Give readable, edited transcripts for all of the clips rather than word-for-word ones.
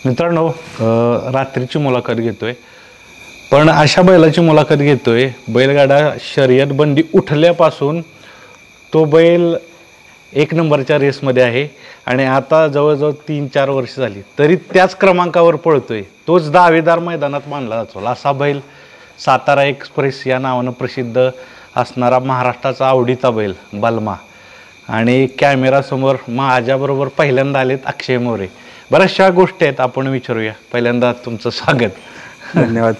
मित्रांनो, रात्रीची मुलाखत घेतोय, पण अशा बैलाची मुलाखत घेतोय बैलगाडा शर्यत बंदी उठल्यापासून तो बैल एक नंबरच्या रेसमध्ये आहे आणि आता जवळजवळ 3-4 वर्ष झाली तरी त्याच क्रमांकावर पळतोय. तोच दावेदार मैदानात मानला जातो. असा बैल सातारा एक्सप्रेस या नावानं प्रसिद्ध असणारा महाराष्ट्राचा आवडीचा बैल बलमा. आणि कॅमेरासमोर माझ्याबरोबर पहिल्यांदा आलेत अक्षय मोरे. बऱ्याचशा गोष्टी आहेत, आपण विचारूया. पहिल्यांदा तुमचं स्वागत. धन्यवाद.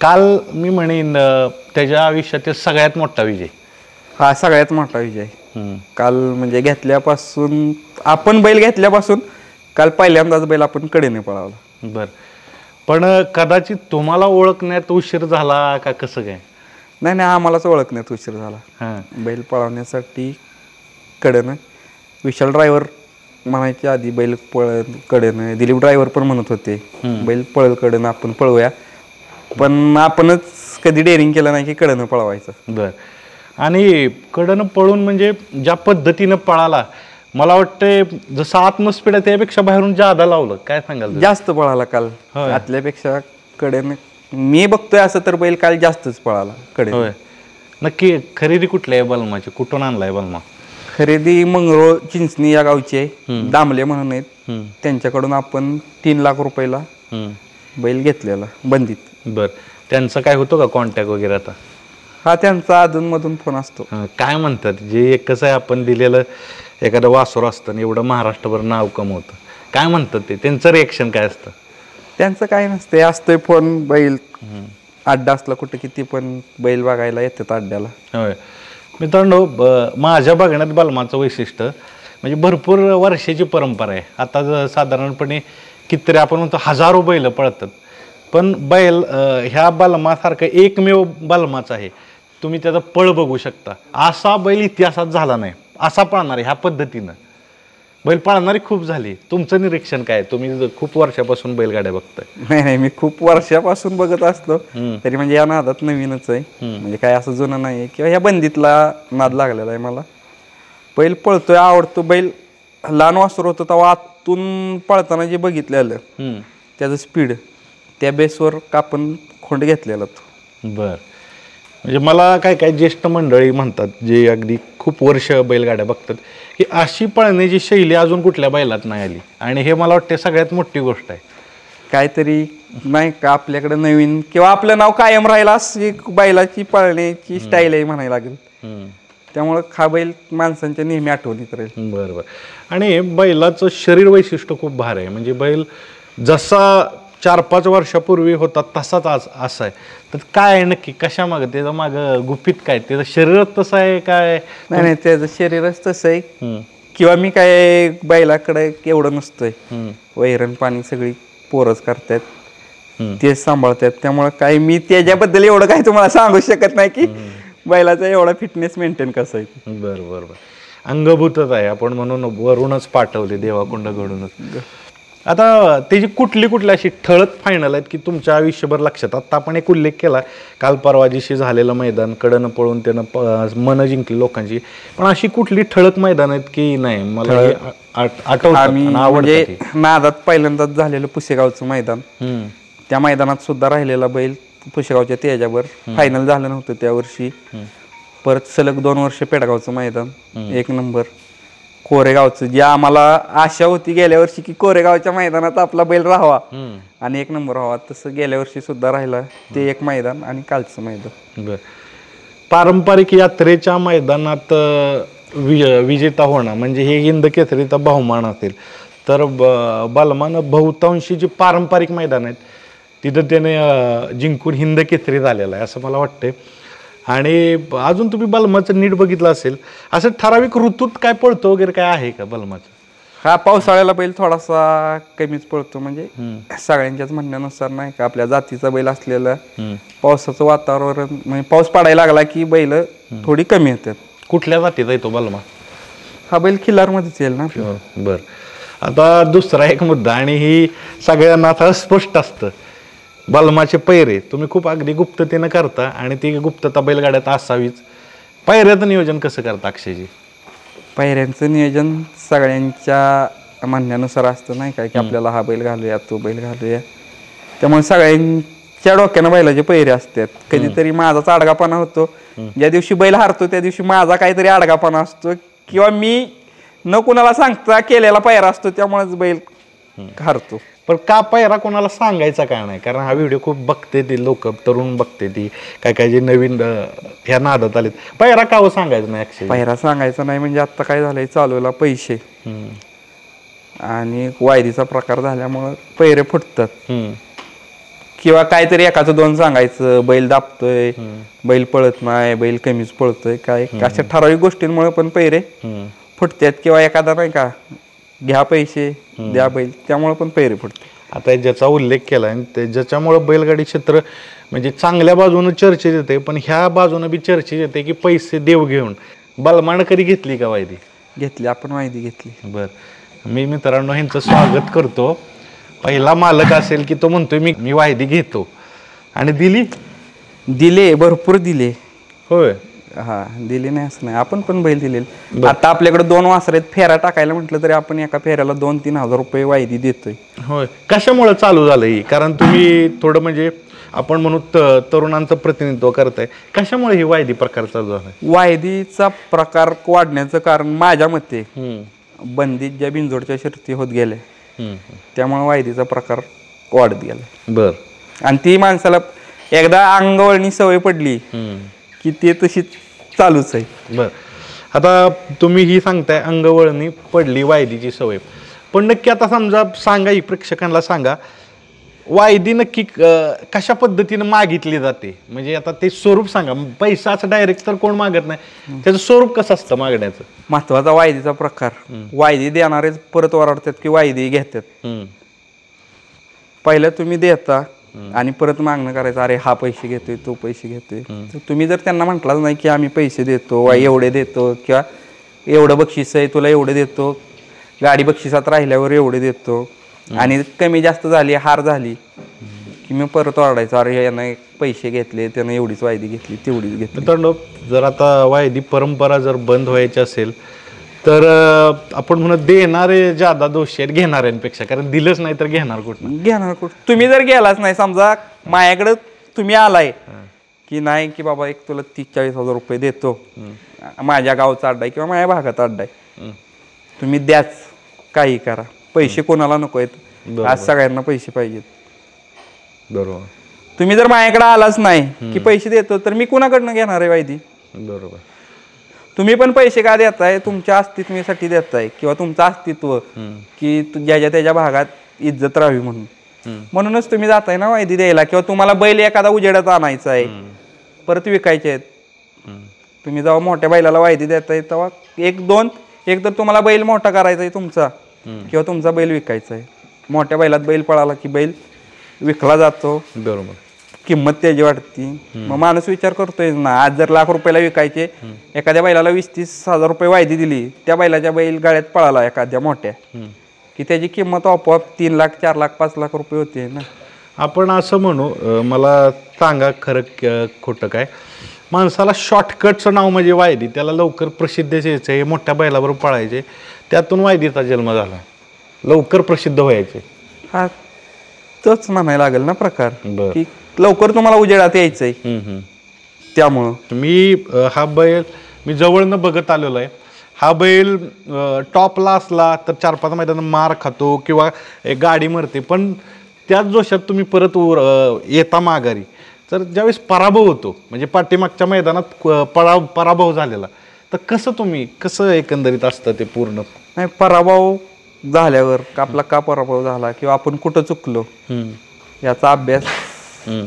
काल मी म्हणेन त्याच्या आयुष्यातील सगळ्यात मोठा विजय. हा सगळ्यात मोठा विजय. काल म्हणजे घेतल्यापासून आपण बैल घेतल्यापासून काल पहिल्यांदाच बैल आपण कडेने पळावला. बर, पण कदाचित तुम्हाला ओळखण्यात उशीर झाला का कसं काय? नाही आम्हालाच ओळखण्यात उशीर झाला. बैल पळवण्यासाठी कडेनं विशाल ड्रायव्हर म्हणायचे आधी बैल कडेनं, दिलीप ड्रायव्हर पण म्हणत होते बैल पळल कडेनं, आपण पळवूया. पण आपणच कधी डेअरिंग केलं नाही की कडेनं पळवायचं. बर, आणि कडनं पळून म्हणजे ज्या पद्धतीनं पळाला, मला वाटतंय जसं आतनं स्पीड आहे त्यापेक्षा बाहेरून जादा लावलं. काय सांगाल? जास्त पळाला काल आतल्यापेक्षा कडेनं. मी बघतोय असं तर बैल काल जास्तच पळाला कडे. होय, नक्की. खरेदी कुठली आहे बलमाची? कुठून आणलाय बलमा? खरेदी मंगरूळ चिंचणी या गावची आहे. दामले म्हणून आहेत, त्यांच्याकडून आपण 3 लाख रुपयाला बैल घेतलेला बंदीत. बर, त्यांचं काय होतं का कॉन्टॅक्ट वगैरे? आता हा त्यांचा अधूनमधून फोन असतो. काय म्हणतात? जे कसं आहे, आपण दिलेलं एखादं वासर असतं एवढं महाराष्ट्रभर नाव कमवतं, काय म्हणतात ते? त्यांचं रिएक्शन काय असतं? त्यांचं काय नसते, असतोय फोन. बैल अड्डा असला कुठं किती पण बैल बघायला येतात अड्ड्याला. होय मित्रांनो, माझ्या बघण्यात बलमाचं वैशिष्ट्य म्हणजे भरपूर वर्षाची परंपरा आहे. आता साधारणपणे कितीतरी आपण म्हणतो हजारो बैल पळतात, पण बैल ह्या बलमासारखं एकमेव बलमाच आहे. तुम्ही त्याचा पळ बघू शकता. असा बैल इतिहासात झाला नाही, असा पळणार ह्या पद्धतीनं. बैल पळणारी खूप झाली. तुमचं निरीक्षण काय? तुम्ही खूप वर्षापासून बैलगाड्या बघताय. नाही मी खूप वर्षापासून बघत असतो तरी म्हणजे या नादात नवीनच आहे. म्हणजे काय असं जुनं नाही किंवा ह्या बंदीतला नाद लागलेला आहे मला. बैल पळतोय, आवडतो बैल. लहान वासर होतं तेव्हा आतून पळताना जे बघितलेलं त्याचं स्पीड, त्या बेसवर आपण खोंड घेतलेला तो. बर, म्हणजे मला काय ज्येष्ठ मंडळी म्हणतात जे अगदी खूप वर्ष बैलगाड्या बघतात की अशी पळण्याची शैली अजून कुठल्या बैलात नाही आली. आणि हे मला वाटतं सगळ्यात मोठी गोष्ट आहे. काहीतरी नाही का आपल्याकडे नवीन किंवा आपलं नाव कायम राहिला अशी बैलाची पळण्याची स्टाईल आहे म्हणायला लागेल. त्यामुळं हा बैल माणसांच्या नेहमी आठवणीत राहील. बरोबर. आणि बैलाचं शरीर वैशिष्ट्य खूप भारी आहे. म्हणजे बैल जसा 4-5 वर्षापूर्वी होता तसाच आज असा आहे. तर काय आहे नक्की, कशा मागं त्याचं मागं गुपित काय? त्याचं शरीरच तसं आहे काय? नाही त्याचं शरीरच तसं आहे किंवा मी काय बैलाकडे एवढं नसतंय. वैरण पाणी सगळी पोरच करतात, तेच सांभाळतात. त्यामुळं काय मी त्याच्याबद्दल एवढं काही तुम्हाला सांगू शकत नाही की बैलाचा एवढा फिटनेस मेंटेन कसं आहे. बरोबर, अंगभूतच आहे आपण म्हणून वरूनच पाठवले, देवाकुंड घडूनच. आता त्याची कुठली अशी ठळक फायनल आहेत की तुमच्या आयुष्यभर लक्षात? आता आपण एक उल्लेख केला काल परवा दिवशी झालेलं मैदान, कडनं पळून त्यानं मन जिंकली लोकांची. पण अशी कुठली ठळक मैदान आहेत की नाही मला आठवतं म्हणजे नादात पहिल्यांदाच झालेलं पुसेगावचं मैदान, त्या मैदानात सुद्धा राहिलेला बैल पुसेगावच्या त्याच्यावर फायनल झालं नव्हतं त्या वर्षी. परत सलग 2 वर्ष पेडगावचं मैदान 1 नंबर. कोरेगावचं जे आम्हाला आशा होती गेल्या वर्षी की कोरेगावच्या मैदानात आपला बैल राहावा आणि 1 नंबर व्हावा, तसं गेल्या वर्षी सुद्धा राहिला. ते एक मैदान आणि कालचं मैदान. बर, पारंपरिक यात्रेच्या मैदानात विजेता होणं म्हणजे हे हिंद केसरीचा बहुमान असेल तर बलमानं बहुतांशी जी पारंपरिक मैदान आहेत तिथं त्याने जिंकून हिंद केसरी झालेला आहे असं मला वाटतंय. आणि अजून तुम्ही बलमाचं नीट बघितलं असेल, असं ठराविक ऋतूत काय पळतो वगैरे काय आहे का बलमाचं? हा पावसाळ्याला बैल थोडासा कमीच पळतो. म्हणजे सगळ्यांच्याच म्हणण्यानुसार नाही का आपल्या जातीचा बैल असलेला पावसाचं वातावरण म्हणजे पाऊस पडायला लागला की बैल थोडी कमी येतात. कुठल्या जातीचा येतो बलमा? हा बैल खिल्लारमध्येच येईल ना. बर, आता दुसरा एक मुद्दा, आणि ही सगळ्यांना आता स्पष्ट असतं, बलमाचे पैरे तुम्ही खूप अगदी गुप्ततेनं करता आणि ती गुप्तता बैलगाड्यात असावीच. पैऱ्याचं नियोजन कसं करता अक्षयजी? पैऱ्यांचं नियोजन सगळ्यांच्या म्हणण्यानुसार असतं नाही काय की आपल्याला हा बैल घालूया तो बैल घालूया. त्यामुळे सगळ्यांच्या डोक्यानं बैलाचे पहिरे असतात. कधीतरी माझाच आडगापणा होतो, ज्या दिवशी बैल हारतो त्या दिवशी माझा काहीतरी आडगापणा असतो, किंवा मी न कुणाला सांगता केलेला पायरा असतो त्यामुळेच बैल हारतो. पण का पायरा कोणाला सांगायचा काय नाही? कारण हा व्हिडिओ खूप बघते ती लोक, तरुण बघते ती, काय जे नवीन ह्या नादात आलेत. पायरा का सांगायचं नाही? ऍक्च्युली पायरा सांगायचा नाही म्हणजे आता काय झालंय, चालूला पैसे आणि वायदीचा प्रकार झाल्यामुळं पैरे फुटतात. किंवा काहीतरी एकाचं दोन सांगायचं, बैल दाबतोय, बैल पळत नाही, बैल कमीच पळतोय, काय अशा ठराविक गोष्टींमुळे पण पैरे फुटतात. किंवा एखादा नाही का घ्या पैसे द्या बैल, त्यामुळे पण पैरे फुटतात. आता ज्याचा उल्लेख केला आणि ज्याच्यामुळे बैलगाडी क्षेत्र म्हणजे चांगल्या बाजूने चर्चेत येते, पण ह्या बाजूने बी चर्चेत येते की पैसे देव घेऊन. बलमान कधी घेतली का वायदी? घेतली, आपण वायदी घेतली. बर, मी मित्रांनो ह्यांचं स्वागत करतो. पहिला मालक असेल की तो म्हणतोय मी वायदी घेतो, आणि दिले भरपूर दिले. होय, हा दिले नाही असं नाही, आपण पण बैल दिले. आता आपल्याकडे 2 वासर आहेत, फेरा टाकायला म्हटलं तरी आपण एका फेऱ्याला 2-3 हजार रुपये वायदी देतोय. होय. कशामुळे चालू झालं ही? कारण तुम्ही थोडं म्हणजे आपण म्हणू तरुणांचं प्रतिनिधित्व करताय, कशामुळे ही वायदी प्रकार चालू झाला? वायदीचा प्रकार वाढण्याचं कारण माझ्या मते बंदीत ज्या बिनजोडच्या शर्ती होत गेल्या त्यामुळे वायदीचा प्रकार वाढत गेला. बर, आणि ती माणसाला एकदा अंगवळणी सवय पडली की ते तशी चालूच आहे. बर, आता तुम्ही ही सांगताय अंगवळणी पडली वायदीची सवय, पण नक्की आता समजा सांगा, प्रेक्षकांना सांगा, वायदी नक्की कशा पद्धतीने मागितली जाते? म्हणजे आता ते स्वरूप सांगा. पैसा असं डायरेक्ट तर कोण मागत नाही, त्याचं स्वरूप कसं असतं मागण्याचं? महत्वाचा वायदीचा प्रकार, वायदी देणारेच परत ओरडतात की वायदी घेतात. पहिलं तुम्ही देता आणि परत मागणं करायचं, अरे हा पैसे घेतोय तो पैसे घेतोय. तुम्ही जर त्यांना म्हटलाच नाही की आम्ही पैसे देतो, एवढे देतो, किंवा एवढं बक्षीस आहे तुला एवढे देतो, गाडी बक्षिसात राहिल्यावर एवढे देतो, आणि कमी जास्त झाली, हार झाली की मी परत ओरडायचं, अरे यानं पैसे घेतले, त्यानं एवढीच वायदी घेतली, तेवढीच घेतली. मित्रांनो, जर आता वायदी परंपरा जर बंद व्हायची असेल तर आपण म्हणत देणारे ज्यादा दोषी आहेत घेणाऱ्यांपेक्षा, कारण दिलंच नाही तर घेणार कुठं? तुम्ही जर गेलाच नाही, समजा माझ्याकडे तुम्ही आलाय की नाही की बाबा एक तुला 30-40 हजार रुपये देतो, माझ्या गावचा अड्डा आहे किंवा माझ्या भागात अड्डा आहे, तुम्ही द्याच, काही करा, पैसे कोणाला नको आहेत, आज सगळ्यांना पैसे पाहिजेत. बरोबर. तुम्ही जर माझ्याकडे आलाच नाही की पैसे देतो, तर मी कुणाकडनं घेणार आहे वायदी? बरोबर. तुम्ही पण पैसे का देताय? तुमच्या अस्तित्वासाठी देताय, किंवा तुमचं अस्तित्व की ज्याच्या त्याच्या भागात इज्जत राहावी म्हणूनच तुम्ही जाताय ना वायदी द्यायला. किंवा तुम्हाला बैल एखादा उजेडात आणायचा आहे, परत विकायचे आहेत, तुम्ही जेव्हा मोठ्या बैलाला वायदी देताय तेव्हा एक तर तुम्हाला बैल मोठा करायचा आहे तुमचा, किंवा तुमचा बैल विकायचा आहे. मोठ्या बैलात बैल पळाला की बैल विकला जातो, बरोबर, किंमत त्याची वाढती. मग माणूस विचार करतोय ना, आज जर लाख रुपयाला विकायचे, एखाद्या बैलाला 20-30 हजार रुपये वायदी दिली, त्या बैलाच्या बैल गाड्यात पळाला एखाद्या मोठ्या, की त्याची किंमत आपोआप 3 लाख 4 लाख 5 लाख रुपये होते ना. आपण असं म्हणू, मला सांगा खरं खोटं काय, माणसाला शॉर्टकटचं नाव म्हणजे वायदी, त्याला लवकर प्रसिद्ध यायचं आहे, मोठ्या बैलाबरोबर पळायचे, त्यातून वायदीचा जन्म झाला, लवकर प्रसिद्ध व्हायचे. हा तोच म्हणायला लागेल ना प्रकार, की लवकर तुम्हाला उजेडात यायचंय. त्यामुळं मी हा बैल मी जवळनं बघत आलेलो आहे. हा बैल टॉपला असला तर 4-5 मैदान मार खातो किंवा गाडी मरते, पण त्याच जोशात तुम्ही परत येता माघारी, तर ज्यावेळेस पराभव होतो, म्हणजे पाठीमागच्या मैदानात पराभव झालेला, तर कसं एकंदरीत असतं ते पूर्ण? नाही, पराभव झाल्यावर आपला का पराभव झाला किंवा आपण कुठं चुकलो याचा अभ्यास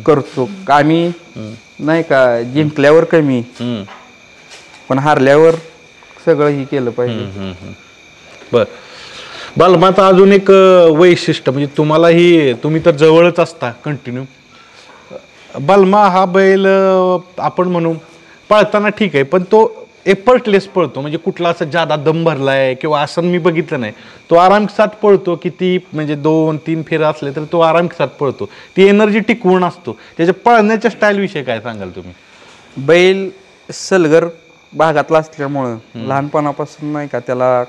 करतो. आम्ही नाही का जिंकल्यावर कमी, पण हारल्यावर सगळं ही केलं पाहिजे. बर, बलमाचं अजून एक वैशिष्ट्य म्हणजे तुम्ही तर जवळच असता कंटिन्यू. बलमा हा बैल आपण म्हणू पळताना ठीक आहे, पण तो एफर्टलेस पळतो, म्हणजे कुठला असं जादा दम भरलाय किंवा असं मी बघितलं नाही. तो आरामसात पळतो, किती म्हणजे 2-3 फेरा असले तर तो आरामसात पळतो, ती एनर्जी टिकवून असतो. त्याच्या पळण्याच्या स्टाईल विषयी काय सांगाल तुम्ही? बैल सलगर भागातला असल्यामुळं लहानपणापासून नाही का त्याला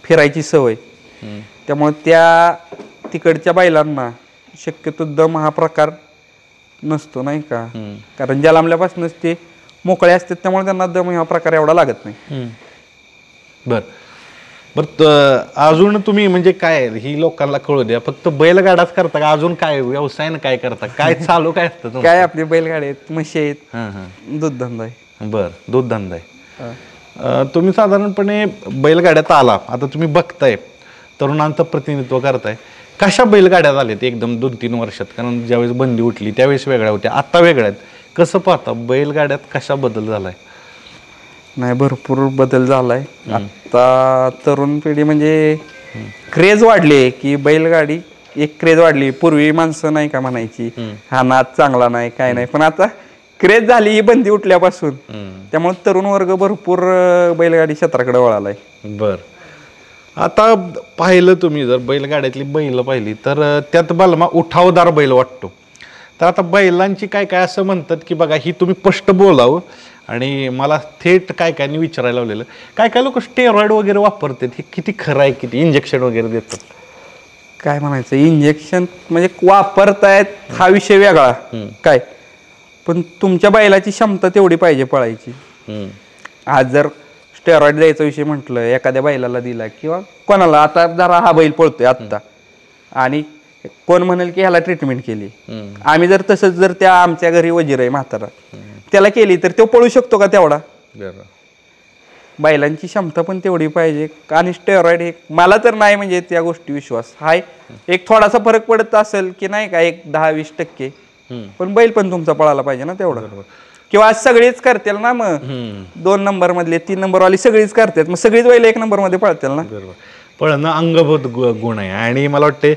फिरायची सवय, त्यामुळे त्या तिकडच्या बैलांना शक्यतो दम हा प्रकार नसतो नाही का, कारण जलामल्यापासूनच ते मोकळे असतात त्यामुळे त्यांना दम हा प्रकार एवढा लागत नाही. बर बर अजून तुम्ही म्हणजे काय ही लोकांना कळू द्या, फक्त बैलगाडाच करता का अजून काय व्यवसायानं काय करता, काय चालू काय असतं तुमचं? काय आपली बैलगाडी आहेत, म्हशी आहेत, हां हां दूध धंदा आहे. बर दूध धंदा आहे. तुम्ही साधारणपणे बैलगाड्यात आला, आता तुम्ही बघताय तरुणांचं प्रतिनिधित्व करताय, कशा बैलगाड्या झाल्यात एकदम 2-3 वर्षात? कारण ज्यावेळेस बंदी उठली त्यावेळेस वेगळ्या होत्या, आता वेगळ्या आहेत. कसं पाहता बैलगाड्यात कशा बदल झालाय? नाही, भरपूर बदल झालाय. आता तरुण पिढी म्हणजे क्रेज वाढली की बैलगाडी एक क्रेज वाढली. पूर्वी माणसं नाही का म्हणायची हा नाद चांगला नाही काय नाही, पण आता क्रेज झाली ही बंदी उठल्यापासून, त्यामुळे तरुण वर्ग भरपूर बैलगाडी क्षेत्राकडे वळालाय. बर आता पाहिलं तुम्ही जर बैलगाड्यातली बैल पाहिली तर त्यात बलमा उठावदार बैल वाटतो. तर आता बैलांची काय काय असं म्हणतात की बघा ही तुम्ही स्पष्ट बोलावं, आणि मला थेट काय काय विचारायला लावलेलं, काय काय लोक स्टेरॉइड वगैरे वापरतात, हे किती खरं आहे, किती इंजेक्शन वगैरे देतात? काय म्हणायचं, इंजेक्शन म्हणजे वापरतायत हा विषय वेगळा काय, पण तुमच्या बैलाची क्षमता तेवढी पाहिजे पळायची. आज जर स्टेरॉइड द्यायचा विषय म्हटलं, एखाद्या बैलाला दिला किंवा कोणाला, आता जरा हा बैल पळतोय आत्ता आणि कोण म्हणेल की ह्याला ट्रीटमेंट केली, आम्ही जर तसंच जर त्या आमच्या घरी वजीर आहे म्हातारा त्याला केली तर तो पळू शकतो का तेवढा? बैलांची क्षमता पण तेवढी पाहिजे. आणि स्टेरॉइड हे मला तर नाही म्हणजे त्या गोष्टी विश्वास हाय, एक थोडासा फरक पडत असेल की नाही का, एक 10-20%, पण बैल पण तुमचा पळायला पाहिजे ना तेवढा. किंवा सगळीच करतील ना, मग 2 नंबर मधले 3 नंबर वाली सगळीच करतात, मग सगळीच बैल 1 नंबर मध्ये पळतील ना. पळणं अंगभूत गुण आहे, आणि मला वाटते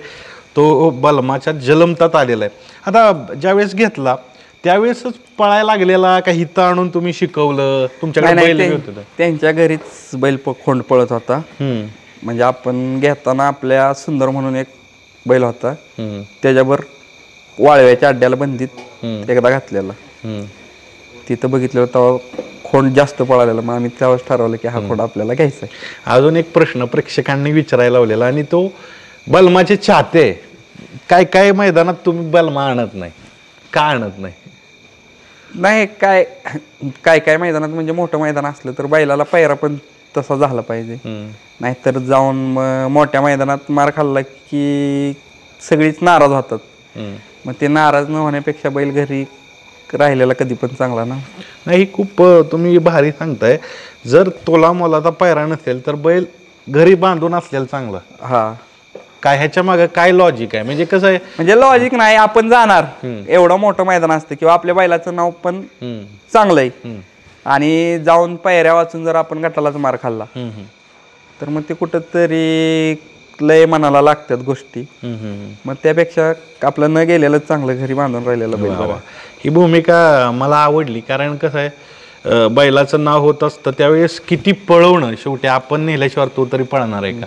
तो बलमाच्या जलमतात आलेला आहे. आता ज्यावेळेस घेतला त्यावेळेसच पळायला लागलेला का हिथं आणून तुम्ही शिकवलं? तुमच्याकडे बैल होते? त्यांच्या घरीच बैल खोंड पळत होता. म्हणजे आपण घेताना आपल्या सुंदर म्हणून एक बैल होता, त्याच्यावर वाळव्याच्या अड्ड्याला बंदीत एकदा घातलेला, तिथं बघितलं तेव्हा खोंड जास्त पळालेला, मग आम्ही त्यावेळेस ठरवलं की हा खोंड आपल्याला घ्यायचा आहे. अजून एक प्रश्न प्रेक्षकांनी विचारायला लावलेला, आणि तो बलमाचे चाहते, काय काय मैदानात तुम्ही बलमा आणत नाही, का आणत नाही? नाही, काय काय काय मैदानात म्हणजे मोठं मैदान असलं तर बैलाला पायरा पण तसा झाला पाहिजे, नाहीतर जाऊन मोठ्या मैदानात मार खाल्ला की सगळीच नाराज होतात. मग ते नाराज न होण्यापेक्षा बैल घरी राहिलेला कधी पण चांगला ना. नाही, खूप तुम्ही भारी सांगताय. जर तोला मोलाचा पायरा नसेल तर बैल घरी बांधून असलेला चांगला. हा, काय ह्याच्या मागे काय लॉजिक आहे? म्हणजे कसं आहे, म्हणजे लॉजिक नाही, आपण जाणार एवढं मोठं मैदान असतं किंवा आपल्या बैलाचं नाव पण चांगलं आहे, आणि जाऊन पायऱ्या वाचून जर आपण गटालाच मार खाल्ला तर मग ते कुठंतरी लय मनाला लागतात गोष्टी. मग त्यापेक्षा आपलं न गेलेलं चांगलं, घरी बांधून राहिलेलं बैल बरा. ही भूमिका मला आवडली, कारण कसं आहे बैलाचं नाव होत असतं त्यावेळेस किती पळवणं, शेवटी आपण नेल्याशिवाय तो तरी पळणार आहे का?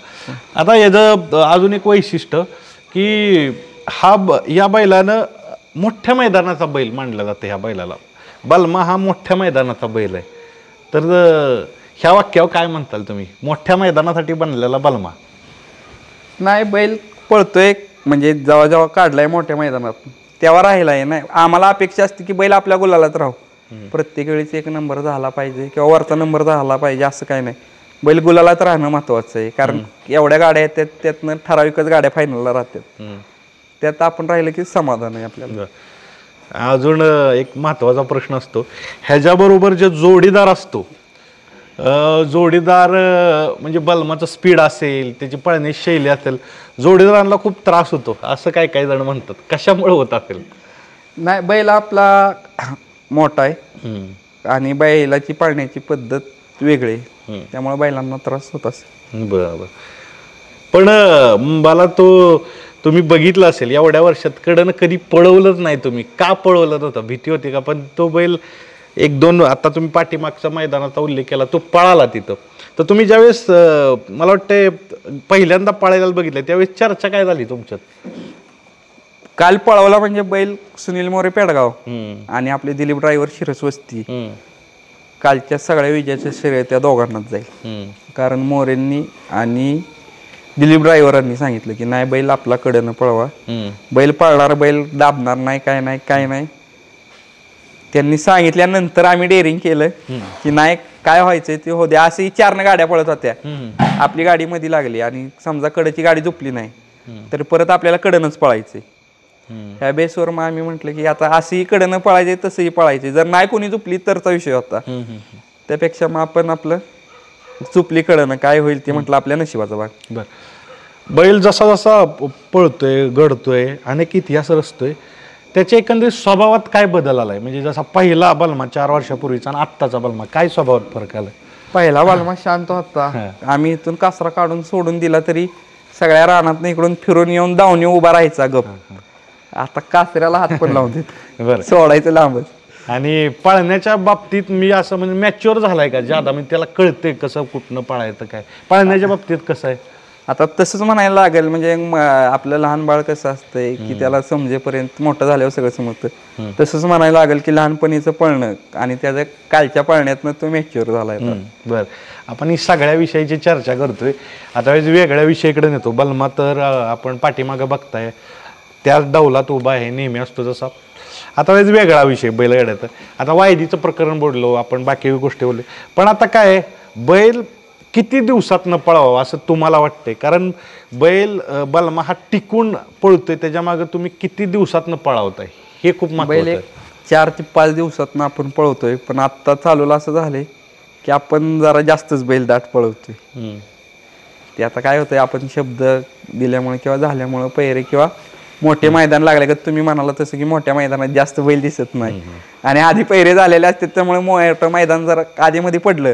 आता याचं अजून एक वैशिष्ट्य की या बैलानं मोठ्या मैदानाचा बैल मानला जातं. ह्या बैलाला बलमा हा मोठ्या मैदानाचा बैल आहे, तर ह्या वाक्यावर काय म्हणताल तुम्ही? मोठ्या मैदानासाठी बनलेला बलमा नाही, बैल पळतोय म्हणजे जेव्हा जेव्हा काढलाय मोठ्या मैदानात तेव्हा राहिलाय. नाही, आम्हाला अपेक्षा असते की बैल आपल्या गुलालात राहू, प्रत्येक वेळीच 1 नंबर झाला पाहिजे किंवा वरचा नंबर झाला पाहिजे असं काय नाही. बैल गुलालात राहणं महत्वाचं आहे, कारण एवढ्या गाड्या येतात त्यातनं ठराविकच गाड्या फायनलला राहतात, त्यात आपण राहिलं की समाधान आहे आपल्याला. अजून एक महत्वाचा प्रश्न असतो, ह्याच्याबरोबर जे जोडीदार असतो, जोडीदार म्हणजे बलमाचं स्पीड असेल, त्याची पळण्याची शैली असेल, जोडीदारांना खूप त्रास होतो असं काय काय जण म्हणतात, कशामुळे होत असेल? नाही, बैल आपला मोठा आहे आणि बैलाची पळण्याची पद्धत वेगळी, त्यामुळे बैलांना त्रास होत असेल. बरोबर. पण मला तुम्ही बघितलं असेल एवढ्या वर्षात कडनं कधी पळवलंच नाही तुम्ही, का पळवलं नव्हतं? भीती होती का? पण तो बैल 1-2 आता तुम्ही पाठीमागच्या मैदानाचा उल्लेख केला, तो पळाला तिथं. तर तुम्ही ज्यावेळेस मला वाटते पहिल्यांदा पळायला बघितलं त्यावेळेस चर्चा काय झाली तुमच्यात? काल पळवला म्हणजे बैल सुनील मोरे पेडगाव आणि आपले दिलीप ड्रायव्हर शिरसवस्ती, कालच्या सगळ्या विजयाचं श्रेय त्या दोघांनाच जाईल. कारण मोरेंनी आणि दिलीप ड्रायव्हरांनी सांगितलं की नाही बैल आपला कडनं पळवा, बैल पळणार, बैल दाबणार नाही, काय नाही. त्यांनी सांगितल्यानंतर आम्ही डेअरिंग केलं की नाही काय व्हायचंय ते हो द्या. असंही 4 गाड्या पळत होत्या, आपली गाडी मध्ये लागली आणि समजा कडची गाडी झोपली नाही तर परत आपल्याला कडनच पळायचंय. ह्या बेसवर मग आम्ही म्हटलं की आता असंही कडनं पळायचे तसंही पळायचे, जर नाही कोणी झोपली तरचा विषय होता. त्यापेक्षा मग आपण आपलं चुपली कडनं काय होईल ते म्हटलं आपल्या नशिबाचा भाग. बर, बैल जसा जसा पळतोय घडतोय अनेक इतिहास रचतोय, त्याच्या एकंदरीत स्वभावात काय बदल आलाय? म्हणजे जसा पहिला बलमा 4 वर्षापूर्वीचा आणि आत्ताचा बलमा, काय स्वभावात फरक आलाय? पहिला बलमा शांत होता, आम्ही इथून कासरा काढून सोडून दिला तरी सगळ्या रानात इकडून फिरून येऊन दावणी उभा राहायचा गप. आता कासऱ्याला हात पण लावून देत, सोडायचं लांबच. आणि पळण्याच्या बाबतीत मी असं म्हणजे मॅच्युअर झालाय का ज्यादा, म्हणजे त्याला कळतंय कसं कुठनं पळायचं काय? पळण्याच्या बाबतीत कसं आहे आता तसंच म्हणायला लागेल. म्हणजे आपलं लहान बाळ कसं असतंय की त्याला समजेपर्यंत मोठं झाल्यावर सगळं समजतं, तसंच म्हणायला लागेल की लहानपणीचं पळणं आणि त्याच्या कालच्या पळण्यातनं तो मॅच्युअर झालाय. बरं, आपण ही सगळ्या विषयाची चर्चा करतोय, आता वेगळ्या विषयाकडे नेतो. बलमा तर आपण पाठीमागं बघताय त्याच डौलात उभा आहे, नेहमी असतो जसा. आता वेगळा विषय बैलगाड्याचा. आता वायदीचं प्रकरण बोललो आपण, बाकी गोष्टी बोलले, पण आता काय बैल किती दिवसात न पळावा असं तुम्हाला वाटतंय? कारण बैल बलमा हा टिकून पळतोय, त्याच्या मागे तुम्ही किती दिवसात न पळावताय हे खूप महत्त्वाचं आहे. 4 ते 5 दिवसात आपण पळवतोय, पण आता चालूला असं झालंय की आपण जरा जास्तच बैल दाट पळवतोय. ते आता काय होतंय, आपण शब्द दिल्यामुळे किंवा झाल्यामुळे पैरे किंवा मोठे मैदान लागले का तुम्ही म्हणाला तसं की मोठ्या मैदानात जास्त बैल दिसत नाही आणि आधी पैरे झालेले असतात, त्यामुळे मोठं मैदान जर आधीमध्ये पडलं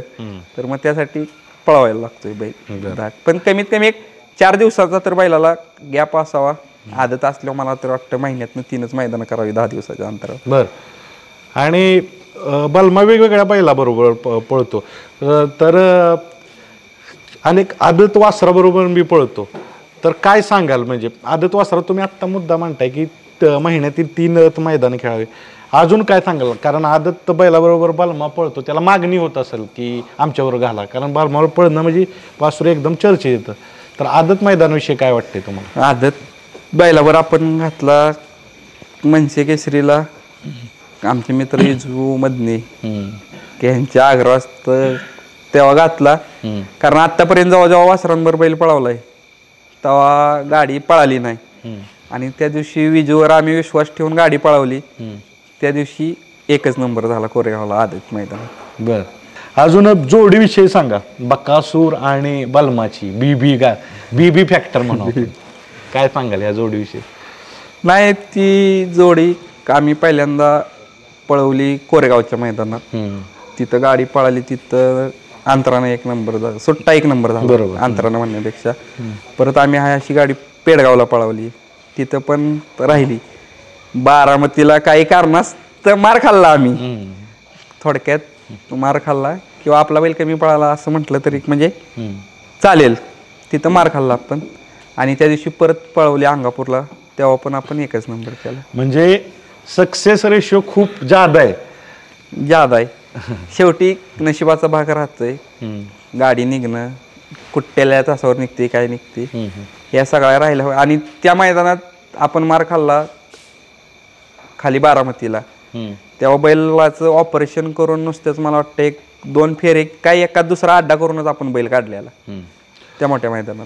तर मग त्यासाठी पळवायला लागतोय बैल दाट. पण कमीत कमी एक 4 दिवसाचा तर बैलाला गॅप असावा. आदत असल्यावर मला तर वाटतं महिन्यातनं 3च मैदान करावी 10 दिवसाच्या अंतरावर. बर, आणि बलमा वेगवेगळ्या बैलाबरोबर पळतो, तर अनेक आदत वासराबरोबर मी पळतो, तर काय सांगाल? म्हणजे आदत वासरा तुम्ही आत्ता मुद्दा मांडताय की महिन्यातील 3 मैदान खेळावे, अजून काय सांगाल? कारण आदत बैलाबरोबर बलमा पळतो, त्याला मागणी होत असेल की आमच्याबरोबर घाला, कारण बलमावर पळणं म्हणजे वासरू एकदम चर्चेत येतं. तर आदत मैदानाविषयी काय वाटते तुम्हाला? आदत बैलावर आपण घातला मनसे केसरीला, आमचे मित्र इजू मधने यांच्या आग्रहास्त तेव्हा घातला. कारण आतापर्यंत जेव्हा वासरांवर बैल पळवलाय तेव्हा गाडी पळाली नाही, आणि त्या दिवशी विजूवर आम्ही विश्वास ठेवून गाडी पळवली, त्या दिवशी 1च नंबर झाला कोरेगावला आदत मैदानात. बर, अजून जोडीविषयी सांगा, बकासूर आणि बलमाची बीबी फॅक्टर म्हणून काय सांगाल या जोडीविषयी? नाही, ती जोडी आम्ही पहिल्यांदा पळवली कोरेगावच्या मैदानात, तिथं गाडी पळाली, तिथं अंतरानं 1 नंबर झाला, सुट्टा 1 नंबर झाला बरोबर अंतरानं म्हणण्यापेक्षा. परत आम्ही अशी गाडी पेडगावला पळवली, तिथं पण राहिली. बारामतीला काही कारणास तर मार खाल्ला आम्ही, थोडक्यात मार खाल्ला किंवा आपला बैल कमी पळाला असं म्हटलं तरी म्हणजे चालेल, तिथं मार खाल्ला आपण. आणि त्या दिवशी परत पळवली अंगापूरला, तेव्हा पण आपण 1च नंबर केला. म्हणजे सक्सेस रेशो खूप जादा आहे. शेवटी नशिबाचा भाग राहतोय, गाडी निघणं कुठल्या तासावर निघते काय निघते या सगळ्या राहिल्या. आणि त्या मैदानात आपण मार खाल्ला खाली बारामतीला, तेव्हा बैलाचं ऑपरेशन करून नुसतेच मला वाटतं 1-2 फेरे काही एका दुसरा अड्डा करूनच आपण बैल काढलेला त्या मोठ्या मैदानात.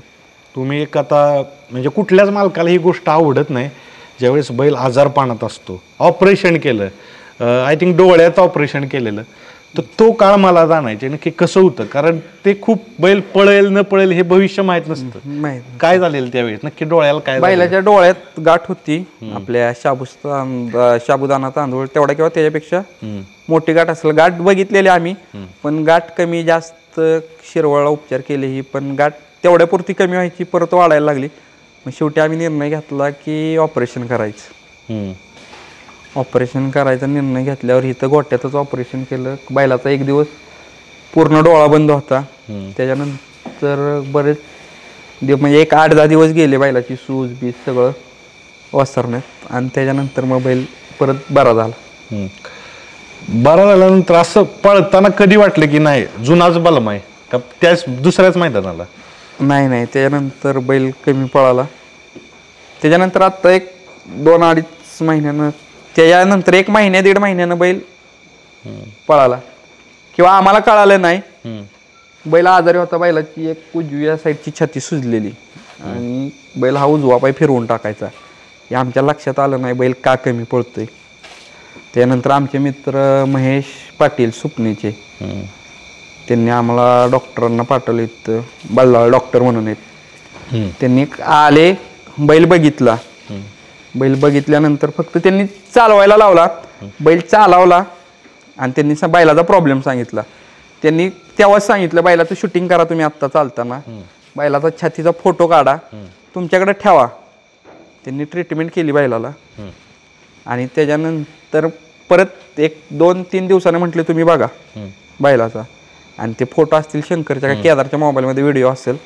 तुम्ही एक आता म्हणजे कुठल्याच मालकाला ही गोष्ट आवडत नाही ज्यावेळेस बैल आजारपणात असतो, ऑपरेशन केलं, आय थिंक डोळ्याचं ऑपरेशन केलेलं, तर तो काळ मला जाणायचे नक्की कसं होतं, कारण ते खूप बैल पळेल न पळेल हे भविष्य माहित नसतं. काय झालेलं त्यावेळेस नक्की डोळ्याला काय? बैलाच्या डोळ्यात गाठ होती, आपल्या साबुदाणा तांदूळ तेवढा किंवा त्याच्यापेक्षा मोठी गाठ असेल. गाठ बघितलेली आम्ही, पण गाठ कमी जास्त शिरवळा उपचार केले ही, पण गाठ तेवढ्यापुरती कमी व्हायची, परत वाढायला लागली. मग शेवटी आम्ही निर्णय घेतला की ऑपरेशन करायचं. ऑपरेशन करायचा निर्णय घेतल्यावर इथं गोट्यातच ऑपरेशन केलं. बैलाचा 1 दिवस पूर्ण डोळा बंद होता, त्याच्यानंतर बरेच म्हणजे 8-10 दिवस गेले बैलाची सूज बीज सगळं वसरण्यात, आणि त्याच्यानंतर मग बैल परत बरा झाला. बरा झाल्यानंतर असं पळताना कधी वाटलं की नाही जुनाच बलमा आहे का त्याच दुसऱ्याच मैदानाला? नाही नाही, त्याच्यानंतर बैल कमी पळाला. त्याच्यानंतर आत्ता एक 2-2.5 महिन्यानं, त्याच्यानंतर 1 महिन्या 1.5 महिन्यानं बैल पळाला. किंवा आम्हाला कळालं नाही, बैल आजारी होता. बैलाची एक उजव्या साईडची छाती सुजलेली आणि बैल हा उजवा पाय फिरवून टाकायचा. हे आमच्या लक्षात आलं नाही बैल का कमी पळतोय. त्यानंतर आमचे मित्र महेश पाटील सुपणेचे, त्यांनी आम्हाला डॉक्टरांना पाठवले. इथं बल्लाळ डॉक्टर म्हणून आहेत. त्यांनी आले, बैल बघितला. बैल बघितल्यानंतर फक्त त्यांनी चालवायला लावला. बैल चालवला आणि त्यांनी बैलाचा प्रॉब्लेम सांगितला. त्यांनी तेव्हाच सांगितलं बैलाचं शूटिंग करा तुम्ही आत्ता चालताना, बैलाचा छातीचा फोटो काढा, तुमच्याकडे ठेवा. त्यांनी ट्रीटमेंट केली बैलाला. आणि त्याच्यानंतर परत 1-2-3 दिवसाने म्हटले तुम्ही बघा बैलाचा. आणि ते फोटो असतील शंकरच्या का केदारच्या मोबाईलमध्ये व्हिडिओ असेल.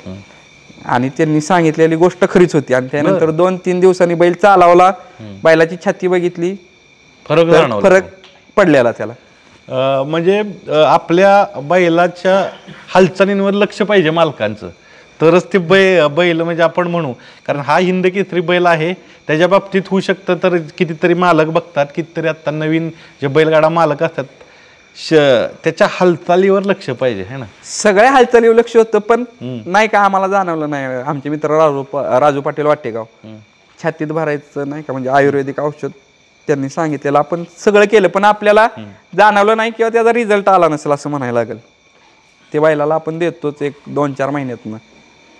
आणि त्यांनी सांगितलेली गोष्ट खरीच होती. आणि त्यानंतर 2-3 दिवसांनी बैल चालवला, बैलाची छाती बघितली, फरक पडलेला त्याला. म्हणजे आपल्या बैलाच्या हालचालींवर लक्ष पाहिजे मालकांचं, तरच ते बैल म्हणजे आपण म्हणू. कारण हा हिंद केसरी बैल आहे, त्याच्या बाबतीत होऊ शकतं. तर कितीतरी मालक बघतात, कितीतरी आता नवीन जे बैलगाडा मालक असतात, त्याच्या हालचालीवर लक्ष पाहिजे है ना. सगळ्या हालचालीवर लक्ष होतं, पण नाही का आम्हाला जाणवलं नाही. आमचे मित्र राजू पाटील वाटेगाव, छातीत भरायचं नाही का म्हणजे आयुर्वेदिक औषध त्यांनी सांगितलेलं, आपण सगळं केलं, पण आपल्याला जाणवलं नाही किंवा त्याचा रिझल्ट आला नसेल असं म्हणायला लागेल. ते बैलाला आपण देतोच 1-2-4 महिन्यातनं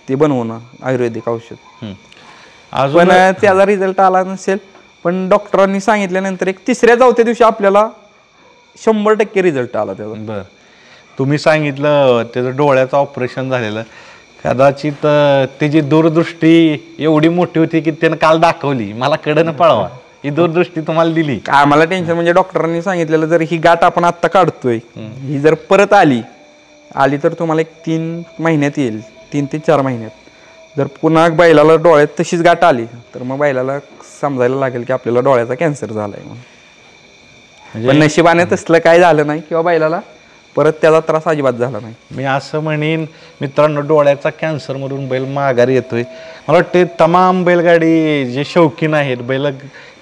ते बनवून आयुर्वेदिक औषध, पण त्याचा रिझल्ट आला नसेल. पण डॉक्टरांनी सांगितल्यानंतर एक 3ऱ्या-4थ्या दिवशी आपल्याला 100% रिझल्ट आला त्याचा. बरं, तुम्ही सांगितलं त्याचं डोळ्याचं ऑपरेशन झालेलं, कदाचित त्याची दूरदृष्टी एवढी मोठी होती की त्यानं काल दाखवली मला कडनं पळवा, ही दूरदृष्टी तुम्हाला दिली. आम्हाला टेन्शन म्हणजे डॉक्टरांनी सांगितलेलं जर ही गाठ आपण आत्ता काढतोय, ही जर परत आली तर तुम्हाला 3 महिन्यात येईल, 3 ते 4 महिन्यात. जर पुन्हा बैलाला डोळ्यात तशीच गाठ आली तर मग बैलाला समजायला लागेल की आपल्याला डोळ्याचा कॅन्सर झालाय म्हणून. पण नशिबाने तसलं काय झालं नाही किंवा बैलाला परत त्याचा त्रास अजिबात झाला नाही. मी असं म्हणेन मित्रांनो, डोळ्याचा कॅन्सरमधून बैल माघारी येतोय. मला वाटते तमाम बैलगाडी जे शौकीन आहेत,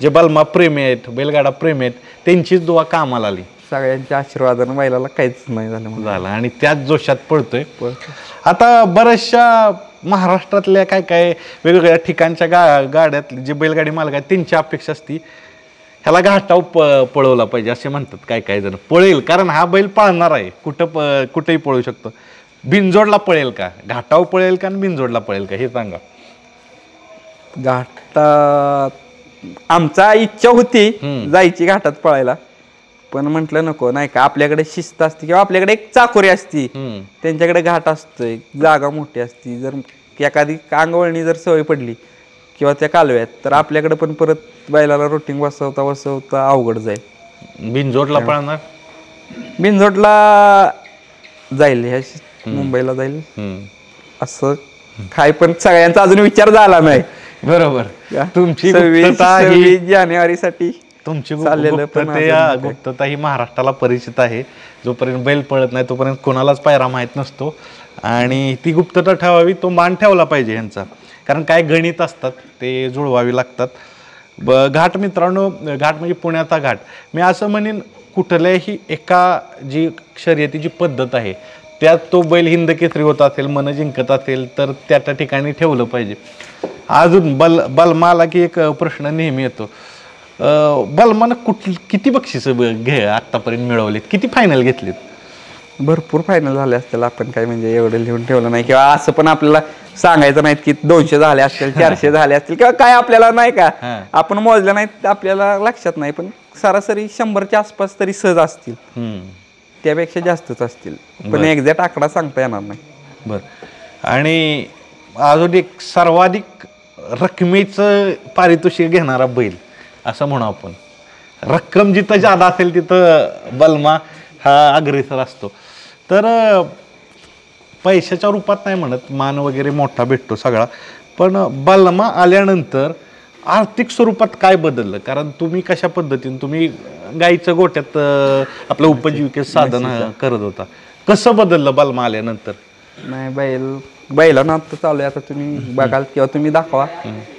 जे बलमा प्रेमी आहेत, बैलगाडा प्रेमी आहेत, त्यांचीच दुआ कामाला आली. सगळ्यांच्या आशीर्वादानं बैलाला काहीच नाही झालं आणि त्याच जोशात पळतोय. आता बऱ्याचशा महाराष्ट्रातल्या काय वेगवेगळ्या ठिकाणच्या गाड्यात जे बैलगाडी मालक आहेत त्यांची अपेक्षा असती ह्याला घाटाव पळवला पाहिजे असे म्हणतात काय जण. पळेल, कारण हा बैल पळणार आहे, कुठेही पळू शकतो. बिनजोडला पळेल का, घाटाव पळेल का, बिनजोडला पळेल का, हे सांगा. घाटात आमचा इच्छा होती जायची घाटात पळायला, पण म्हटलं नको, नाही का आपल्याकडे शिस्त असते किंवा आपल्याकडे एक चाकोरी असती, त्यांच्याकडे घाट असतोय, जागा मोठी असती. जर एखादी अंगवळणी जर सवय पडली किंवा त्या कालव्यात तर आपल्याकडे पण परत बैलाला रोटिंग बसवता अवघड जाईल. बिनजोडला पळणार, बिनजोडला जाईल, ह्या मुंबईला जाईल असं काय, पण सगळ्यांचा अजून विचार झाला नाही. बरोबर, तुमची 26 जानेवारीसाठी तुमची गुप्तता ही महाराष्ट्राला परिचित आहे. जोपर्यंत बैल पळत नाही तोपर्यंत कोणालाच पायरा माहीत नसतो आणि ती गुप्तता ठेवावी, तो मान ठेवला पाहिजे ह्यांचा. कारण काय गणित असतात ते जुळवावी लागतात. घाट मित्रांनो, घाट म्हणजे पुण्याचा घाट. मी असं म्हणेन कुठल्याही एका जी शर्यतीची पद्धत आहे त्यात तो बैल हिंद केसरी होत असेल, मन जिंकत असेल तर त्या ठिकाणी ठेवलं पाहिजे. अजून बलमाला की एक प्रश्न नेहमी येतो, बलमानं किती बक्षीस आतापर्यंत मिळवलीत, किती फायनल घेतलीत? भरपूर फायनल झाले असतील, आपण काय म्हणजे एवढं लिहून ठेवलं नाही किंवा असं पण आपल्याला सांगायचं नाहीत की 200 झाले असतील, 400 झाले असतील किंवा काय, आपल्याला नाही का आपण मोजलं नाहीत, आपल्याला लक्षात नाही. पण सरासरी 100च्या आसपास तरी सहज असतील, त्यापेक्षा जास्तच असतील, पण एक्झॅक्ट आकडा सांगता येणार नाही. बरं, आणि अजून एक सर्वाधिक रकमेचं पारितोषिक घेणारा बैल असं म्हणू आपण. रक्कम जिथं जादा असेल तिथं बलमा हा अग्रेसर असतो. तर पैशाच्या रूपात नाही म्हणत, मान वगैरे मोठा भेटतो सगळा, पण बलमा आल्यानंतर आर्थिक स्वरूपात काय बदललं? कारण तुम्ही कशा पद्धतीने तुम्ही गाईचं गोट्यात आपलं उपजीविकेचं साधन करत होता, कसं बदललं बलमा आल्यानंतर? नाही बैलांना आता चालू आहे. आता तुम्ही बघाल किंवा तुम्ही दाखवा.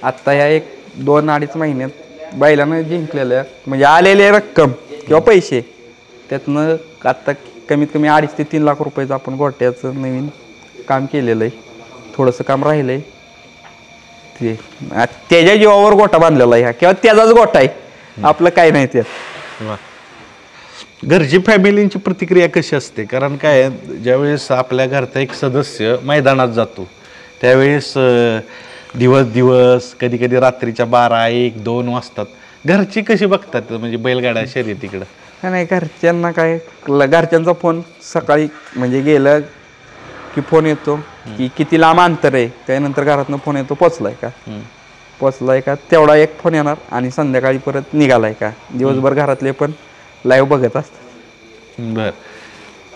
आता ह्या 1-2-2.5 महिन्यात बैलानं जिंकलेल्या म्हणजे आलेले रक्कम किंवा पैसे त्यातनं आता कमीत कमी 2.5 ते 3 लाख रुपयाचं आपण गोट्याचं नवीन काम केलेलं आहे. थोडंसं काम राहिलं आहे ते त्याच्या जीवावर गोटा बांधलेला आहे किंवा त्याचाच गोटा आहे. आपलं काय नाही त्यात. वा. घरची फॅमिलींची प्रतिक्रिया कशी असते? कारण काय आहे, ज्यावेळेस आपल्या घरचा एक सदस्य मैदानात जातो त्यावेळेस दिवस कधी कधी रात्रीच्या 12-1-2 वाजतात. घरची कशी बघतात म्हणजे बैलगाडा शर्यतीकडं? नाही घरच्यांना काय घरच्यांचा फोन सकाळी म्हणजे गेलं की फोन येतो की किती लांब अंतर आहे. त्यानंतर घरातनं फोन येतो पोचलाय का तेवढा एक फोन येणार आणि संध्याकाळी परत निघालाय का. दिवसभर घरातले पण लाईव्ह बघत असतात. बर.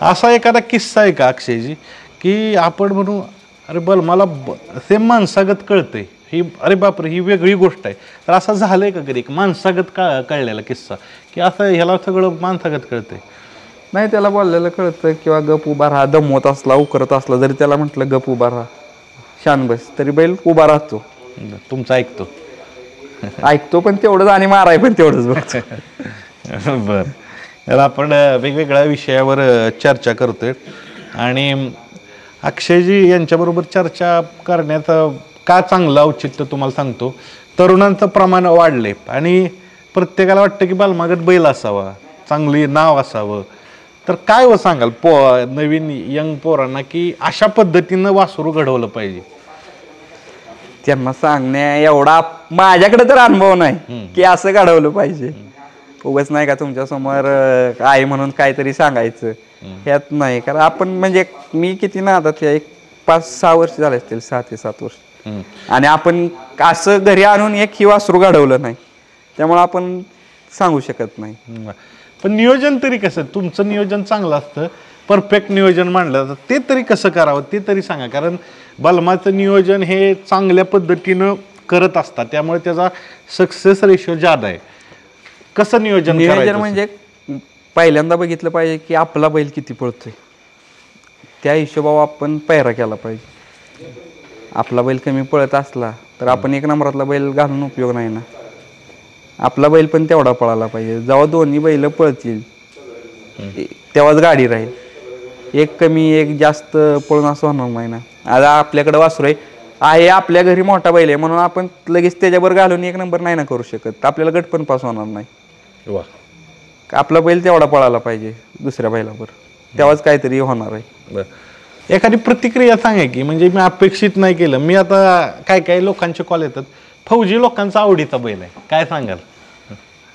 असा एखादा किस्सा आहे का अक्षयजी की आपण म्हणू अरे मला सेम माणसागत कळतंय ही, अरे बापरे ही वेगळी गोष्ट आहे, तर असं झालंय का कधी माणसागत कळलेला किस्सा की असं ह्याला सगळं माणसागत कळतंय? नाही त्याला बोललेलं कळतं किंवा गप उभा राहा. दमवत असला उकरत असला जरी त्याला म्हटलं गप उभा राहा शान बस तरी बैल उभा राहतो. तुमचं ऐकतो पण तेवढंच आणि माराय पण तेवढंच बघतो. बर. तर आपण वेगवेगळ्या विषयावर चर्चा करतोय आणि अक्षयजी यांच्याबरोबर चर्चा करण्यात का चांगलं औचित्य तुम्हाला सांगतो. तरुणांचं प्रमाण वाढले आणि प्रत्येकाला वाटतं की बालमागत बैल असावा, चांगली नाव असावं. तर काय सांगाल नवीन यंग पोरांना की अशा पद्धतीनं वासरू घडवलं पाहिजे? त्यांना सांगण्या एवढा माझ्याकडे तर अनुभव नाही की असं घडवलं पाहिजे. उगाच नाही का तुमच्या समोर आहे म्हणून काहीतरी सांगायचं ह्यात नाही. कारण आपण म्हणजे मी किती ना आता ते 5-6 वर्ष झाले असतील, 6 ते 7 वर्ष. आणि आपण असं घरी आणून एक ही वासरू घडवलं नाही त्यामुळे आपण सांगू शकत नाही. पण नियोजन तरी कसं? तुमचं नियोजन चांगलं असतं, परफेक्ट नियोजन मांडलं जातं, ते तरी कसं करावं ते तरी सांगा. कारण बलमाचं नियोजन हे चांगल्या पद्धतीनं करत असतात त्यामुळे त्याचा सक्सेस रेशो जादा आहे. कसं नियोजन म्हणजे पहिल्यांदा बघितलं पाहिजे की आपला बैल किती पळतोय त्या हिशोबावर आपण पैरा केला पाहिजे. आपला बैल कमी पळत असला तर आपण 1 नंबरातला बैल घालून उपयोग नाही ना. आपला बैल पण तेवढा पळायला पाहिजे. जेव्हा दोन्ही बैल पळतील तेव्हाच गाडी राहील. एक कमी एक जास्त पळून असं होणार नाही ना. आता आपल्याकडे वासरू आहे आपल्या घरी मोठा बैल आहे म्हणून आपण लगेच त्याच्यावर घालून 1 नंबर नाही ना करू शकत. आपल्याला गट पण पास होणार नाही. आपला बैल तेवढा पळायला पाहिजे दुसऱ्या बैलावर, तेव्हाच काहीतरी होणार आहे. एखादी प्रतिक्रिया सांगा की म्हणजे मी अपेक्षित नाही केलं. मी आता काय लोकांचे कॉल येतात, फौजी लोकांचा आवडीचा बैल आहे, काय सांगाल?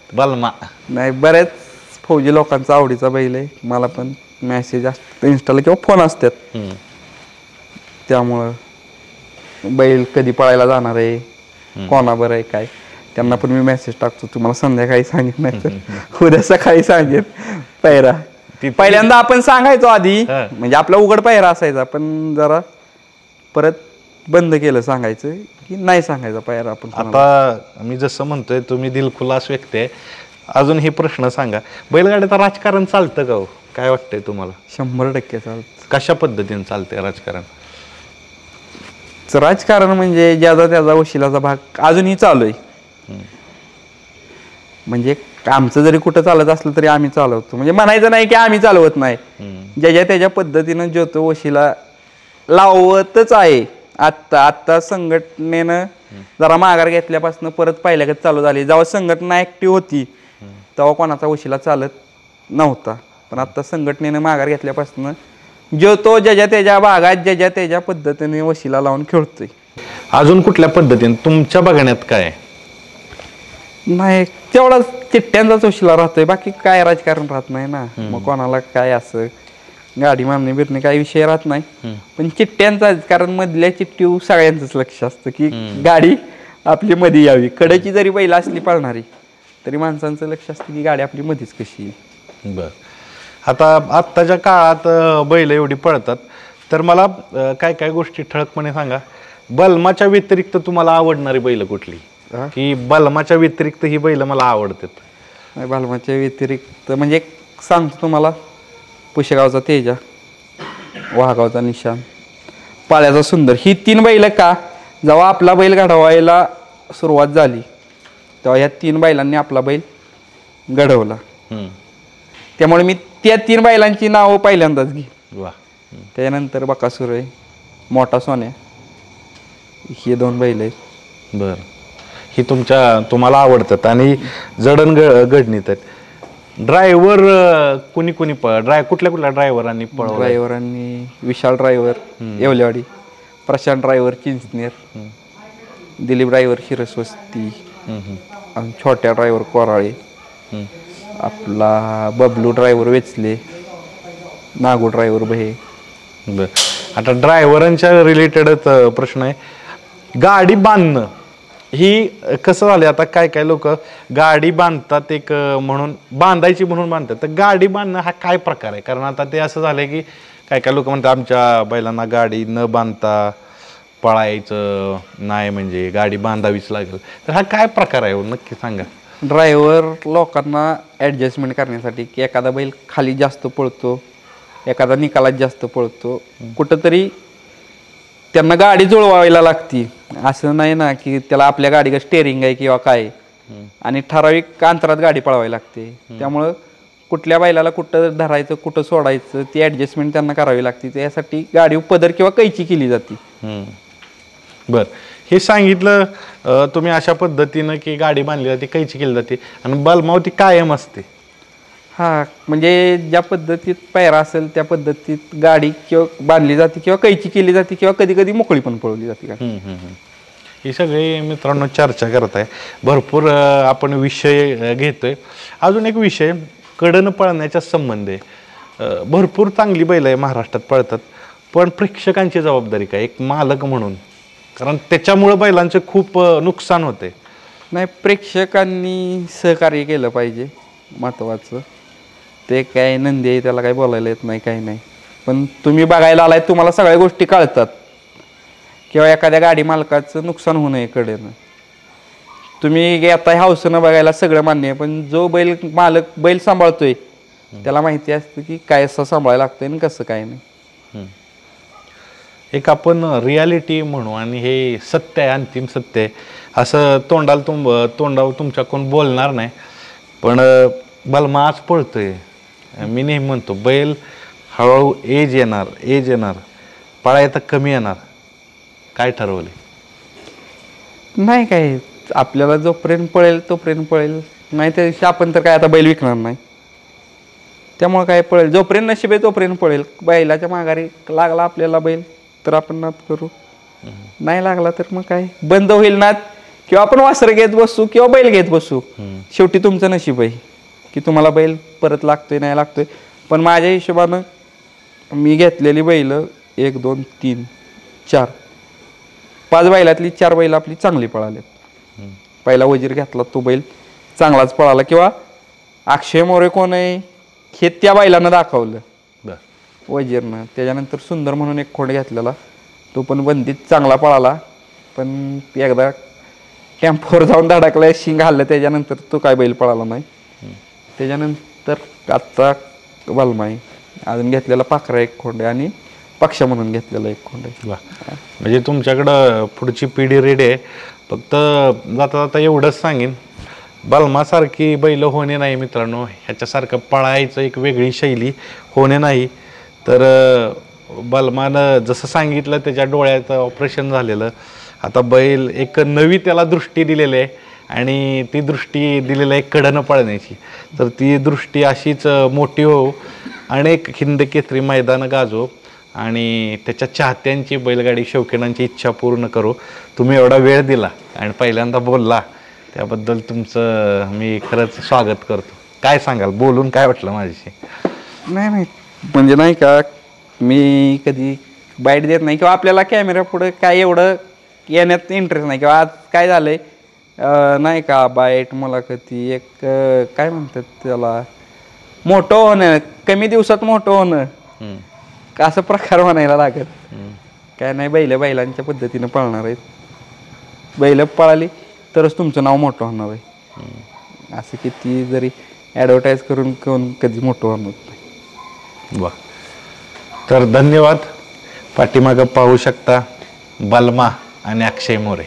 बलमा नाही बऱ्याच फौजी लोकांचा आवडीचा बैल आहे. मला पण मेसेज असतात इंस्टाला किंवा फोन असतात त्यामुळं बैल कधी पळायला जाणार आहे, कोणाबर आहे काय, त्यांना पण मी मेसेज टाकतो. तुम्हाला संध्याकाळी सांगितलं नाही तर उद्या सकाळी सांगेन पैरा. पहिल्यांदा आपण सांगायचो आधी म्हणजे आपला उघड पैरा असायचा पण जरा परत बंद केलं सांगायचं की नाही सांगायचा पैरा आपण. आता मी जसं म्हणतोय तुम्ही दिलखुलास व्यक्ती आहे, अजून हे प्रश्न सांगा, बैलगाड्याचं राजकारण चालतं का हो? काय वाटतंय तुम्हाला? 100% चालतं. कशा पद्धतीने चालतंय राजकारण? राजकारण म्हणजे ज्याचा त्याचा वशिलाचा भाग अजूनही चालू आहे. म्हणजे आमचं जरी कुठं चालत असलं तरी आम्ही चालवतो. म्हणजे म्हणायचं नाही की आम्ही चालवत नाही, ज्याच्या त्याच्या पद्धतीनं जो तो वशिला लावतच आहे. आत्ता संघटनेनं जरा माघार घेतल्यापासून परत पहिल्यागत चालू झाली. जेव्हा संघटना ऍक्टिव्ह होती तेव्हा कोणाचा वशिला चालत नव्हता, पण आता संघटनेनं माघार घेतल्यापासून जो तो ज्याच्या त्याच्या भागात ज्याच्या त्याच्या पद्धतीने वशिला लावून खेळतोय. अजून कुठल्या पद्धतीने तुमच्या बघण्यात काय नाही? तेवढा चिठ्ठ्यांचाच वशिला राहतोय, बाकी काय राजकारण राहत नाही ना. मग कोणाला काय असं गाडी मारणे बिरणे काही विषय राहत नाही, पण चिठ्ठ्यांचाच. कारण मधल्या चिठ्ठीवर सगळ्यांचंच लक्ष असतं की गाडी आपली मध्ये यावी. कडेची जरी बैल असली पळणारी तरी माणसांचं लक्ष असतं की गाडी आपली मध्येच कशी येईल. बर. आता आत्ताच्या काळात बैल एवढी पळतात, तर मला काय गोष्टी ठळकपणे सांगा. बलमाच्या व्यतिरिक्त तुम्हाला आवडणारी बैल कुठली? की बलमाच्या व्यतिरिक्त ही बैल मला आवडतात? बलमाच्या व्यतिरिक्त म्हणजे सांगतो तुम्हाला, पुशेगावचा तेजा, वाघावचा निशान, पाळ्याचा सुंदर. ही 3 बैल का जेव्हा आपला बैल घडवायला सुरुवात झाली तेव्हा ह्या 3 बैलांनी आपला बैल घडवला. त्यामुळे मी त्या 3 बैलांची नावं पहिल्यांदाच घे. वा. त्यानंतर बकासूर आहे, मोठा सोन्या, हे 2 बैल आहेत. बर. ही तुम्हाला आवडतात आणि जडण घडणीत आहेत. ड्रायव्हर कुणी कुठल्या ड्रायव्हरांनी पळवलं? ड्रायव्हरांनी Vishal driver Yewalewadi, Prashant driver Chinchner, Dilip driver Shiraswasti, आणि छोट्या ड्रायव्हर कोराळे, आपला बबलू ड्रायव्हर वेचले, नागू ड्रायव्हर बहे. बर. आता ड्रायव्हरांच्या रिलेटेडच प्रश्न आहे. गाडी बांधणं ही कसं झालं, आता काय लोक गाडी बांधतात एक म्हणून बांधायची म्हणून बांधतात, तर गाडी बांधणं हा काय प्रकार आहे? कारण आता ते असं झालंय की काय लोक म्हणतात आमच्या बैलांना गाडी न बांधता पळायचं नाही, म्हणजे गाडी बांधावीच लागेल. तर हा काय प्रकार आहे नक्की सांगा. ड्रायव्हर लोकांना ॲडजस्टमेंट करण्यासाठी की एखादा बैल खाली जास्त पळतो, एखादा निकालात जास्त पळतो, कुठंतरी त्यांना गाडी जुळवायला लागती. असं नाही ना की त्याला आपल्या गाडीला स्टेअरिंग आहे किंवा काय, आणि ठराविक अंतरात गाडी पळवावी लागते. त्यामुळं कुठल्या बैलाला कुठं धरायचं कुठं सोडायचं ती ॲडजस्टमेंट त्यांना करावी लागते. त्यासाठी गाडी पदर किंवा कैची केली जाते. बर. हे सांगितलं तुम्ही अशा पद्धतीनं की गाडी बांधली जाते, कैची केली जाते आणि बलमावती कायम असते. हां, म्हणजे ज्या पद्धतीत पायरा असेल त्या पद्धतीत गाडी किंवा बांधली जाते किंवा कैची केली जाते किंवा कधी कधी मोकळी पण पळवली जाते. ही सगळी मित्रांनो चर्चा करत आहे, भरपूर आपण विषय घेतोय. अजून एक विषय कडन पळण्याच्या संबंध आहे. भरपूर चांगली बैल आहे महाराष्ट्रात पळतात, पण प्रेक्षकांची जबाबदारी काय एक मालक म्हणून? कारण त्याच्यामुळं बैलांचे खूप नुकसान होते. नाही, प्रेक्षकांनी सहकार्य केलं पाहिजे, महत्त्वाचं. ते काय नंदी आहे त्याला काही बोलायला येत नाही, काही नाही. पण तुम्ही बघायला आलाय, तुम्हाला सगळ्या गोष्टी कळतात. किंवा एखाद्या गाडी मालकाचं नुकसान होऊ नये कडेनं. तुम्ही आता हौसनं बघायला सगळं मान्य आहे, पण जो मालक बैल सांभाळतोय त्याला माहिती असतं की काय असं सांभाळायला लागतंय आणि कसं काय नाही. एक आपण रियालिटी म्हणू आणि हे सत्य आहे, अंतिम सत्य आहे. असं तोंडावर तुमच्या कोण बोलणार नाही, पण बलमा आज पळतोय. मी नेहमी म्हणतो बैल हळूहळू एज येणार पळाय तर कमी येणार. काय ठरवले? नाही, काय आपल्याला जोपर्यंत पळेल तोपर्यंत पळेल, नाही त्या दिवशी आपण तर काय आता बैल विकणार नाही. त्यामुळे काय पळेल, जोपर्यंत नशीब आहे तोपर्यंत पळेल. बैलाच्या माघारी लागला आपल्याला बैल तर आपण नाद करू, नाही लागला तर मग काय बंद होईल नाद, किंवा आपण वासर घेत बसू किंवा बैल घेत बसू. शेवटी तुमचं नशीब आहे की तुम्हाला बैल परत लागतोय नाही लागतोय. पण माझ्या हिशोबानं मी घेतलेली बैल 1 2 3 4 5 बैलातली 4 बैल आपली चांगली पळाले. पहिला वजीर घेतला तो बैल चांगलाच पळाला, किंवा अक्षय मोरे कोण आहे हे त्या बैलानं दाखवलं वजीरनं. त्याच्यानंतर सुंदर म्हणून एक खोंड घेतलेला, तो पण बंदीत चांगला पळाला, पण एकदा टेम्पोवर जाऊन धडकला, शिंग हल्लं, त्याच्यानंतर तो काय बैल पळाला नाही. त्याच्यानंतर आत्ता बलमाई अजून घेतलेला पाखरा एक खोंड आहे आणि पक्षा म्हणून घेतलेला एक खोंड आहे. म्हणजे तुमच्याकडं पुढची पिढी रेडी आहे. फक्त जाता जाता एवढंच सांगेन, बलमासारखी बैल होणे नाही मित्रांनो, ह्याच्यासारखं पळायचं एक वेगळी शैली होणे नाही. तर बलमानं जसं सांगितलं त्याच्या डोळ्याचं ऑपरेशन झालेलं, आता बैल एक नवी त्याला दृष्टी दिलेली आहे आणि ती दृष्टी दिलेली आहे कडनं पळण्याची. तर ती दृष्टी अशीच मोठी हो, अनेक हिंद केसरी मैदानं गाजो आणि त्याच्या चाहत्यांची बैलगाडी शौकीनांची इच्छा पूर्ण करू. तुम्ही एवढा वेळ दिला आणि पहिल्यांदा बोलला त्याबद्दल तुमचं मी खरंच स्वागत करतो. काय सांगाल, बोलून काय वाटलं माझ्याशी? नाही, म्हणजे नाही का मी कधी बाईट देत नाही, किंवा आपल्याला कॅमेरा पुढे काय एवढं येण्यात इंटरेस्ट नाही. किंवा आज काय झालंय नाही का बाईट मुलाखती एक काय म्हणतात त्याला, मोठं होणं, कमी दिवसात मोठं होणं, असं प्रकार म्हणायला लागत काय नाही. बैलांच्या पद्धतीनं पळणार आहेत, बैल पळाली तरच तुमचं नाव मोठं होणार आहे. असं किती जरी ॲडव्हर्टाईज करून कोण कधी मोठं होणार नाही. वा, तर धन्यवाद. पाठीमागं पाहू शकता बलमा आणि अक्षय मोरे.